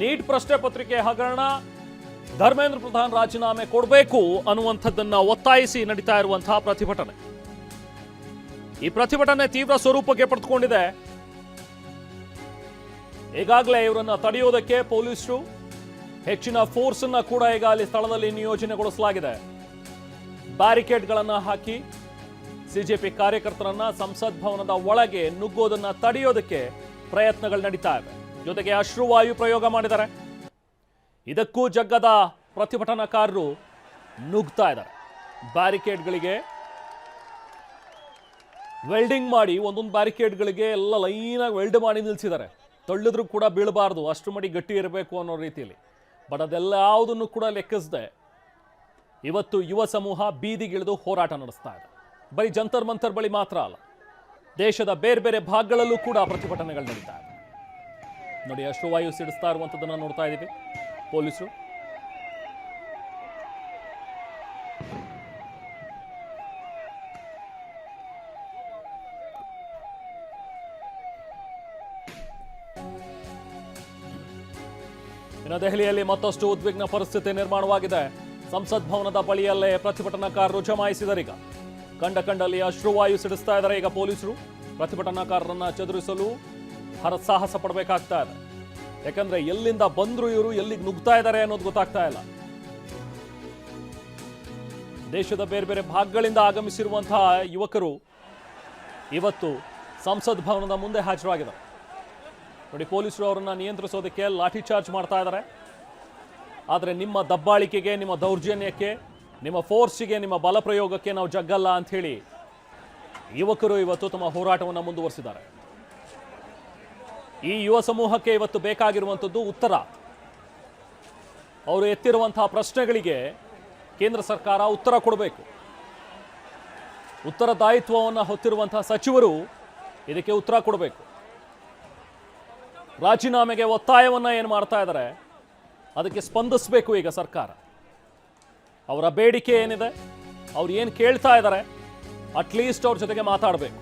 Neat ಪ್ರಶ್ನೆ ಪತ್ರಿಕೆ ಹಗರಣ, ಧರ್ಮೇಂದ್ರ ಪ್ರಧಾನ್ ರಾಜೀನಾಮೆ ಕೊಡಬೇಕು ಅನ್ನುವಂಥದ್ದನ್ನ ಒತ್ತಾಯಿಸಿ ನಡೀತಾ ಇರುವಂತಹ ಪ್ರತಿಭಟನೆ. ಈ ಪ್ರತಿಭಟನೆ ತೀವ್ರ ಸ್ವರೂಪಕ್ಕೆ ಪಡೆದುಕೊಂಡಿದೆ. ಈಗಾಗಲೇ ಇವರನ್ನ ತಡೆಯೋದಕ್ಕೆ ಪೊಲೀಸರು ಹೆಚ್ಚಿನ ಫೋರ್ಸ್ ಅನ್ನ ಕೂಡ ಈಗ ಅಲ್ಲಿ ಸ್ಥಳದಲ್ಲಿ ನಿಯೋಜನೆಗೊಳಿಸಲಾಗಿದೆ. ಬ್ಯಾರಿಕೇಡ್ಗಳನ್ನ ಹಾಕಿ ಸಿಜೆಪಿ ಕಾರ್ಯಕರ್ತರನ್ನ ಸಂಸತ್ ಭವನದ ಒಳಗೆ ನುಗ್ಗೋದನ್ನ ತಡೆಯೋದಕ್ಕೆ ಪ್ರಯತ್ನಗಳು ನಡೀತಾ ಇವೆ. ಜೊತೆಗೆ ಅಶ್ರುವಾಯು ಪ್ರಯೋಗ ಮಾಡಿದ್ದಾರೆ. ಇದಕ್ಕೂ ಜಗ್ಗದ ಪ್ರತಿಭಟನಾಕಾರರು ನುಗ್ತಾ ಇದ್ದಾರೆ. ಬ್ಯಾರಿಕೇಡ್ಗಳಿಗೆ ವೆಲ್ಡಿಂಗ್ ಮಾಡಿ ಒಂದೊಂದು ಬ್ಯಾರಿಕೇಡ್ಗಳಿಗೆ ಎಲ್ಲ ಲೈನಾಗಿ ವೆಲ್ಡ್ ಮಾಡಿ ನಿಲ್ಲಿಸಿದ್ದಾರೆ. ತಳ್ಳಿದ್ರೂ ಕೂಡ ಬೀಳಬಾರ್ದು, ಅಷ್ಟು ಮಡಿ ಗಟ್ಟಿ ಇರಬೇಕು ಅನ್ನೋ ರೀತಿಯಲ್ಲಿ. ಬಟ್ ಅದೆಲ್ಲ ಯಾವುದನ್ನು ಕೂಡ ಲೆಕ್ಕಿಸದೆ ಇವತ್ತು ಯುವ ಸಮೂಹ ಬೀದಿಗಿಳಿದು ಹೋರಾಟ ನಡೆಸ್ತಾ ಇದೆ. ಬರೀ ಜಂತರ್ ಮಂತರ್ ಬಳಿ ಮಾತ್ರ ಅಲ್ಲ, ದೇಶದ ಬೇರೆ ಬೇರೆ ಭಾಗಗಳಲ್ಲೂ ಕೂಡ ಪ್ರತಿಭಟನೆಗಳು ನಡೀತಾ ಇದೆ. ನೋಡಿ, ಅಶ್ರುವಾಯು ಸಿಡಿಸ್ತಾ ಇರುವಂಥದ್ದನ್ನು ನೋಡ್ತಾ ಇದ್ದೀವಿ ಪೊಲೀಸರು. ಇನ್ನು ದೆಹಲಿಯಲ್ಲಿ ಮತ್ತಷ್ಟು ಉದ್ವಿಗ್ನ ಪರಿಸ್ಥಿತಿ ನಿರ್ಮಾಣವಾಗಿದೆ. ಸಂಸತ್ ಭವನದ ಬಳಿಯಲ್ಲೇ ಪ್ರತಿಭಟನಾಕಾರರು ಜಮಾಯಿಸಿದರೆ ಈಗ ಕಂಡಲ್ಲಿ ಅಶ್ರುವಾಯು ಸಿಡಿಸ್ತಾ ಇದ್ದಾರೆ. ಈಗ ಪೊಲೀಸರು ಪ್ರತಿಭಟನಾಕಾರರನ್ನ ಚದುರಿಸಲು ಹರಸಾಹಸ ಪಡಬೇಕಾಗ್ತಾ ಇದೆ. ಯಾಕಂದ್ರೆ ಎಲ್ಲಿಂದ ಬಂದ್ರು ಇವರು, ಎಲ್ಲಿಗೆ ನುಗ್ತಾ ಇದ್ದಾರೆ ಅನ್ನೋದು ಗೊತ್ತಾಗ್ತಾ ಇಲ್ಲ. ದೇಶದ ಬೇರೆ ಬೇರೆ ಭಾಗಗಳಿಂದ ಆಗಮಿಸಿರುವಂತಹ ಯುವಕರು ಇವತ್ತು ಸಂಸತ್ ಭವನದ ಮುಂದೆ ಹಾಜರಾಗಿದ್ದಾರೆ. ನೋಡಿ, ಪೊಲೀಸರು ಅವರನ್ನ ನಿಯಂತ್ರಿಸೋದಕ್ಕೆ ಲಾಠಿ ಚಾರ್ಜ್ ಮಾಡ್ತಾ ಇದ್ದಾರೆ. ಆದರೆ ನಿಮ್ಮ ದಬ್ಬಾಳಿಕೆಗೆ, ನಿಮ್ಮ ದೌರ್ಜನ್ಯಕ್ಕೆ, ನಿಮ್ಮ ಫೋರ್ಸಿಗೆ, ನಿಮ್ಮ ಬಲ ಪ್ರಯೋಗಕ್ಕೆ ನಾವು ಜಗ್ಗಲ್ಲ ಅಂತ ಹೇಳಿ ಯುವಕರು ಇವತ್ತು ತಮ್ಮ ಹೋರಾಟವನ್ನು ಮುಂದುವರಿಸಿದ್ದಾರೆ. ಈ ಯುವ ಸಮೂಹಕ್ಕೆ ಇವತ್ತು ಬೇಕಾಗಿರುವಂಥದ್ದು ಉತ್ತರ. ಅವರು ಎತ್ತಿರುವಂತಹ ಪ್ರಶ್ನೆಗಳಿಗೆ ಕೇಂದ್ರ ಸರ್ಕಾರ ಉತ್ತರ ಕೊಡಬೇಕು. ಉತ್ತರದಾಯಿತ್ವವನ್ನು ಹೊತ್ತಿರುವಂತಹ ಸಚಿವರು ಇದಕ್ಕೆ ಉತ್ತರ ಕೊಡಬೇಕು. ರಾಜೀನಾಮೆಗೆ ಒತ್ತಾಯವನ್ನ ಏನು ಮಾಡ್ತಾ ಇದ್ದಾರೆ, ಅದಕ್ಕೆ ಸ್ಪಂದಿಸಬೇಕು ಈಗ ಸರ್ಕಾರ. ಅವರ ಬೇಡಿಕೆ ಏನಿದೆ, ಅವ್ರು ಏನು ಕೇಳ್ತಾ ಇದ್ದಾರೆ, ಅಟ್ಲೀಸ್ಟ್ ಅವ್ರ ಜೊತೆಗೆ ಮಾತಾಡಬೇಕು.